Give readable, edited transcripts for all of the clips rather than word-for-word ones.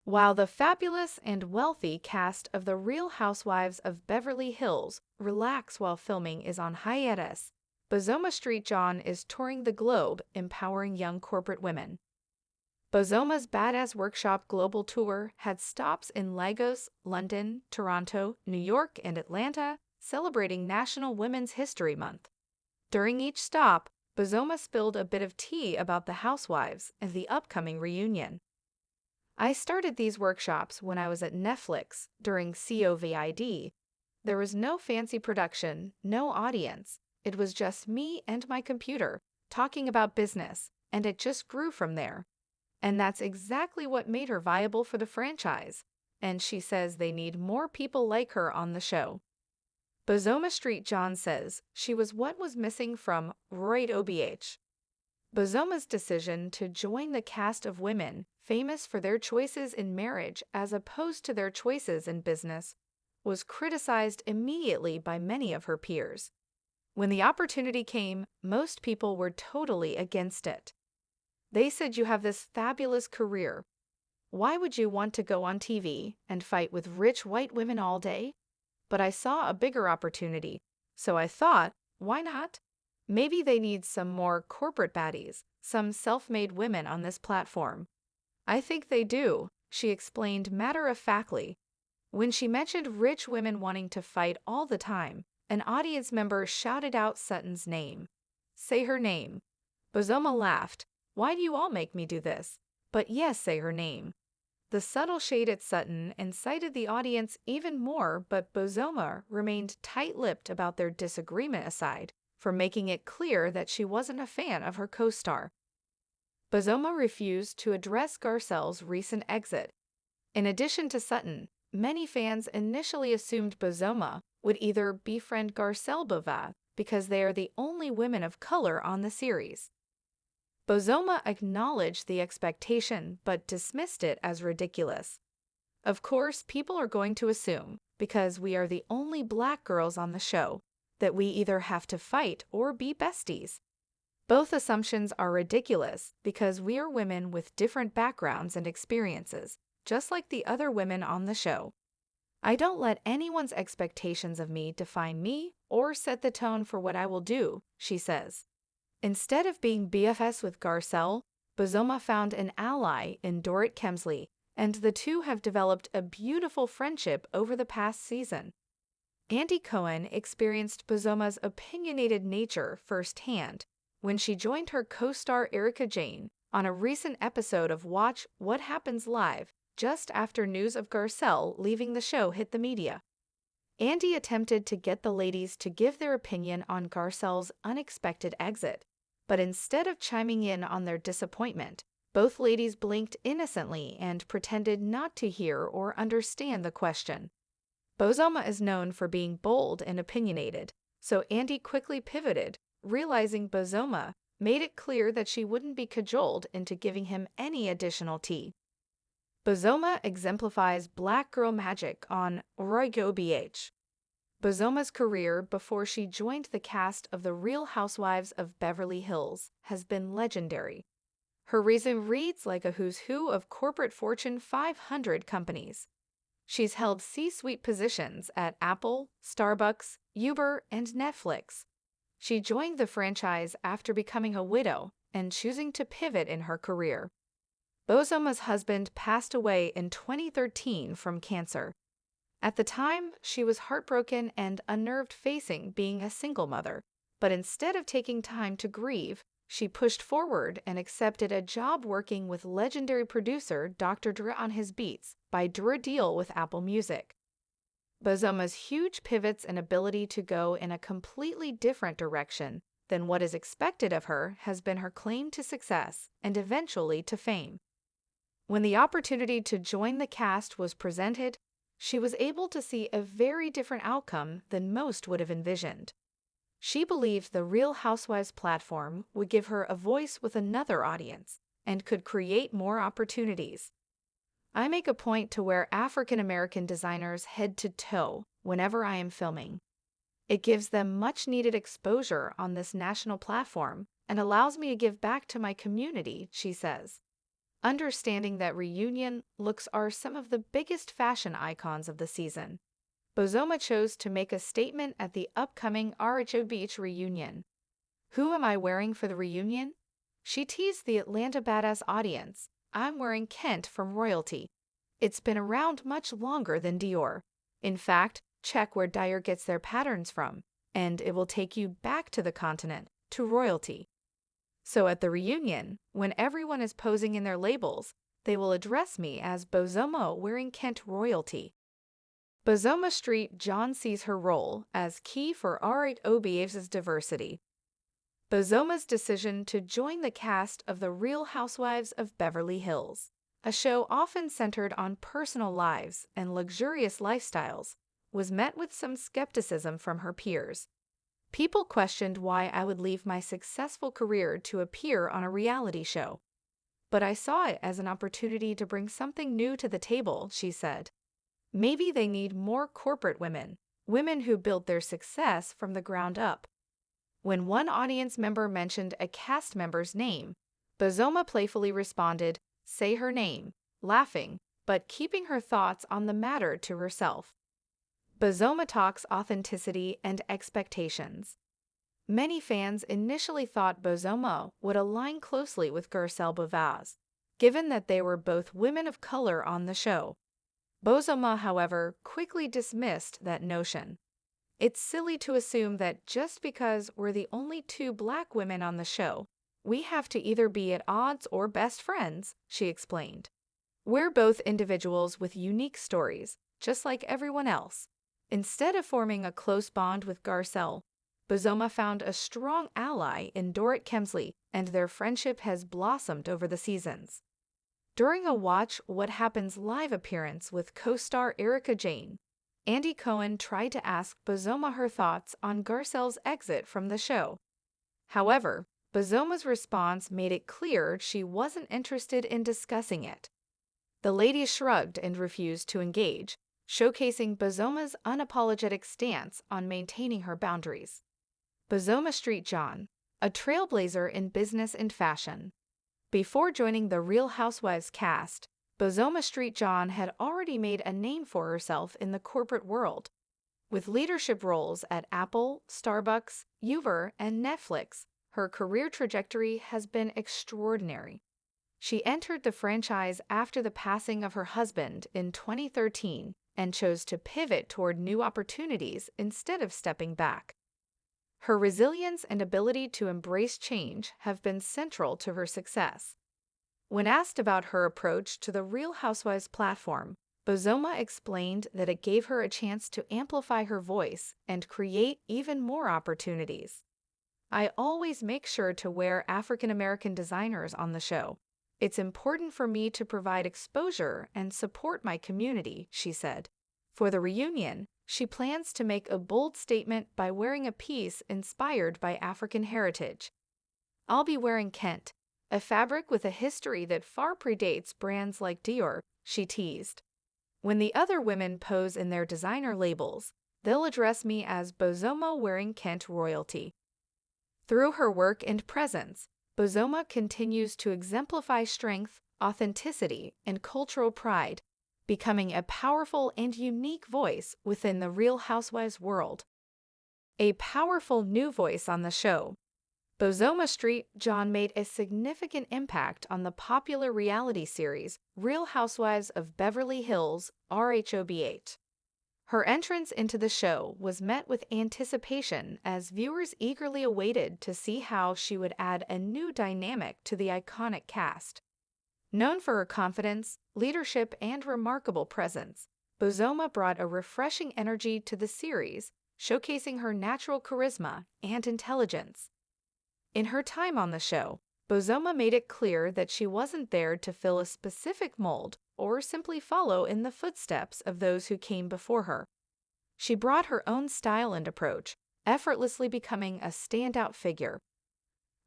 While the fabulous and wealthy cast of The Real Housewives of Beverly Hills relax while filming is on hiatus, Bozoma Street John is touring the globe empowering young corporate women. Bozoma's Badass Workshop Global Tour had stops in Lagos, London, Toronto, New York, and Atlanta, celebrating National Women's History Month. During each stop, Bozoma spilled a bit of tea about the housewives and the upcoming reunion. "I started these workshops when I was at Netflix during COVID. There was no fancy production, no audience. It was just me and my computer talking about business, and it just grew from there. And that's exactly what made her viable for the franchise. And she says they need more people like her on the show." Bozoma Street John says she was what was missing from RHOBH. Bozoma's decision to join the cast of women famous for their choices in marriage as opposed to their choices in business was criticized immediately by many of her peers. When the opportunity came, most people were totally against it. They said, "You have this fabulous career. Why would you want to go on TV and fight with rich white women all day?" But I saw a bigger opportunity, so I thought, why not? Maybe they need some more corporate baddies, some self-made women on this platform. "I think they do," she explained matter-of-factly. When she mentioned rich women wanting to fight all the time, an audience member shouted out Sutton's name. "Say her name." Bozoma laughed. "Why do you all make me do this?" "But yes, say her name." The subtle shade at Sutton incited the audience even more, but Bozoma remained tight-lipped about their disagreement aside, for making it clear that she wasn't a fan of her co-star. Bozoma refused to address Garcelle's recent exit. In addition to Sutton, many fans initially assumed Bozoma would either befriend Garcelle Bova because they are the only women of color on the series. Bozoma acknowledged the expectation but dismissed it as ridiculous. "Of course, people are going to assume, because we are the only black girls on the show, that we either have to fight or be besties. Both assumptions are ridiculous because we are women with different backgrounds and experiences, just like the other women on the show. I don't let anyone's expectations of me define me or set the tone for what I will do," she says. Instead of being BFS with Garcelle, Bozoma found an ally in Dorit Kemsley, and the two have developed a beautiful friendship over the past season. Andy Cohen experienced Bozoma's opinionated nature firsthand when she joined her co-star Erika Jayne on a recent episode of Watch What Happens Live just after news of Garcelle leaving the show hit the media. Andy attempted to get the ladies to give their opinion on Garcelle's unexpected exit, but instead of chiming in on their disappointment, both ladies blinked innocently and pretended not to hear or understand the question. Bozoma is known for being bold and opinionated, so Andy quickly pivoted, realizing Bozoma made it clear that she wouldn't be cajoled into giving him any additional tea. Bozoma exemplifies black girl magic on RHOBH. Bozoma's career before she joined the cast of The Real Housewives of Beverly Hills has been legendary. Her resume reads like a who's who of corporate Fortune 500 companies. She's held C-suite positions at Apple, Starbucks, Uber, and Netflix. She joined the franchise after becoming a widow and choosing to pivot in her career. Bozoma's husband passed away in 2013 from cancer. At the time, she was heartbroken and unnerved facing being a single mother, but instead of taking time to grieve, she pushed forward and accepted a job working with legendary producer Dr. Dre on his beats by Dre Deal with Apple Music. Bozoma's huge pivots and ability to go in a completely different direction than what is expected of her has been her claim to success and eventually to fame. When the opportunity to join the cast was presented, she was able to see a very different outcome than most would have envisioned. She believed the Real Housewives platform would give her a voice with another audience and could create more opportunities. "I make a point to wear African American designers head to toe whenever I am filming. It gives them much needed exposure on this national platform and allows me to give back to my community," she says. understanding that reunion looks are some of the biggest fashion icons of the season. Bozoma chose to make a statement at the upcoming RHOBH reunion. "Who am I wearing for the reunion?" She teased the Atlanta Badass audience. "I'm wearing Kent from Royalty. It's been around much longer than Dior. In fact, check where Dior gets their patterns from, and it will take you back to the continent, to Royalty." So at the reunion, when everyone is posing in their labels, they will address me as Bozoma wearing Kent Royalty. Bozoma Street John sees her role as key for RHOBH's diversity. Bozoma's decision to join the cast of The Real Housewives of Beverly Hills, a show often centered on personal lives and luxurious lifestyles, was met with some skepticism from her peers. People questioned why I would leave my successful career to appear on a reality show. But I saw it as an opportunity to bring something new to the table, she said. Maybe they need more corporate women, women who built their success from the ground up. When one audience member mentioned a cast member's name, Bozoma playfully responded, "Say her name," laughing, but keeping her thoughts on the matter to herself. Bozoma talks authenticity and expectations. Many fans initially thought Bozoma would align closely with Garcelle Beauvais, given that they were both women of color on the show. Bozoma, however, quickly dismissed that notion. "It's silly to assume that just because we're the only two Black women on the show, we have to either be at odds or best friends," she explained. "We're both individuals with unique stories, just like everyone else." Instead of forming a close bond with Garcelle, Bozoma found a strong ally in Dorrit Kemsley, and their friendship has blossomed over the seasons. During a Watch What Happens live appearance with co-star Erika Jayne, Andy Cohen tried to ask Bozoma her thoughts on Garcelle's exit from the show. However, Bozoma's response made it clear she wasn't interested in discussing it. The lady shrugged and refused to engage, showcasing Bozoma's unapologetic stance on maintaining her boundaries. Bozoma Street John, a trailblazer in business and fashion. Before joining the Real Housewives cast, Bozoma Street John had already made a name for herself in the corporate world. With leadership roles at Apple, Starbucks, Uber, and Netflix, her career trajectory has been extraordinary. She entered the franchise after the passing of her husband in 2013 and chose to pivot toward new opportunities instead of stepping back. Her resilience and ability to embrace change have been central to her success. When asked about her approach to the Real Housewives platform, Bozoma explained that it gave her a chance to amplify her voice and create even more opportunities. "I always make sure to wear African American designers on the show. It's important for me to provide exposure and support my community," she said. For the reunion, she plans to make a bold statement by wearing a piece inspired by African heritage. "I'll be wearing Kent, a fabric with a history that far predates brands like Dior," she teased. "When the other women pose in their designer labels, they'll address me as Bozoma wearing Kent Royalty." Through her work and presence, Bozoma continues to exemplify strength, authenticity, and cultural pride, becoming a powerful and unique voice within the Real Housewives world. A powerful new voice on the show, Bozoma Street John made a significant impact on the popular reality series Real Housewives of Beverly Hills, RHOBH. Her entrance into the show was met with anticipation as viewers eagerly awaited to see how she would add a new dynamic to the iconic cast. Known for her confidence, leadership, and remarkable presence, Bozoma brought a refreshing energy to the series, showcasing her natural charisma and intelligence. In her time on the show, Bozoma made it clear that she wasn't there to fill a specific mold or simply follow in the footsteps of those who came before her. She brought her own style and approach, effortlessly becoming a standout figure.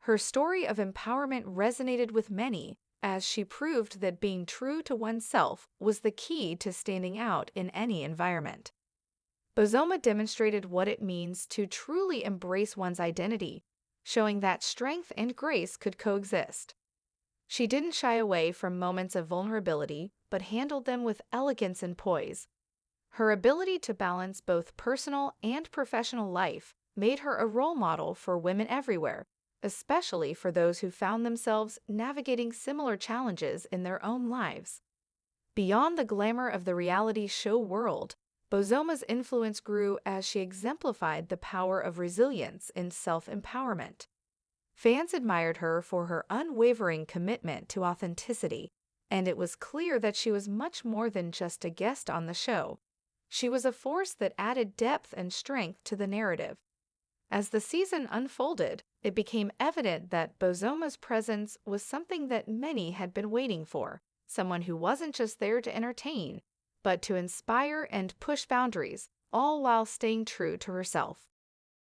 Her story of empowerment resonated with many, as she proved that being true to oneself was the key to standing out in any environment. Bozoma demonstrated what it means to truly embrace one's identity, showing that strength and grace could coexist. She didn't shy away from moments of vulnerability, but handled them with elegance and poise. Her ability to balance both personal and professional life made her a role model for women everywhere, especially for those who found themselves navigating similar challenges in their own lives. Beyond the glamour of the reality show world, Bozoma's influence grew as she exemplified the power of resilience and self-empowerment. Fans admired her for her unwavering commitment to authenticity, and it was clear that she was much more than just a guest on the show. She was a force that added depth and strength to the narrative. As the season unfolded, it became evident that Bozoma's presence was something that many had been waiting for, someone who wasn't just there to entertain, but to inspire and push boundaries, all while staying true to herself.